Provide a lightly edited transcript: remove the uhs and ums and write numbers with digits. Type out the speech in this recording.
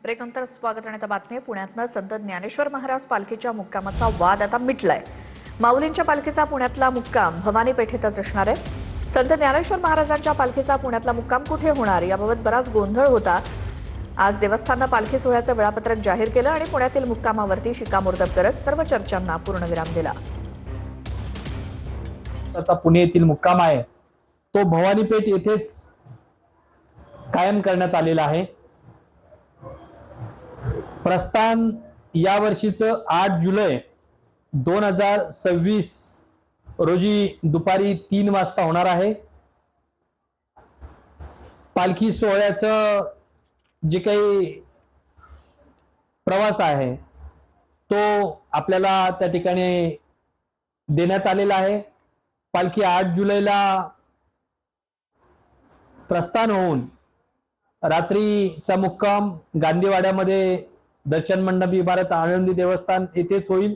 ब्रेकनंतर स्वागत आणि बातमी पुण्यातनं संत ज्ञानेश्वर महाराज पालखीच्या मुक्कामाचा वाद आता मिटलाय। माऊलींच्या पालखीचा पुण्यातला मुक्काम भवानी पेठेतच असणार आहे। संत ज्ञानेश्वर महाराजांच्या पालखीचा पुण्यातला मुक्काम कुठे होणार याबाबत बराच गोंधळ होता। आज देवस्थानानं पालखी सोहळ्याचं वेळापत्रक जाहीर केलं आणि पुण्यातील मुक्कामावरती शिक्कामोर्तब करत सर्व चर्चांना पूर्णविराम दिला। पुणे येथील मुक्काम आहे तो भवानी पेठ येथेच कायम करण्यात आलेला आहे। प्रस्थान या वर्षीचं 8 जुलै 2026 रोजी दुपारी 3 वाजता होणार आहे। पालखी सोहळ्याचं जे काही प्रवास आहे तो आपल्याला त्या ठिकाणी देण्यात आलेला आहे। पालखी 8 जुलैला प्रस्थान होऊन रात्रीचा मुक्काम गांधीवाड्यामध्ये दर्शन मंडप इमारत आळंदी देवस्थान येथेच होईल।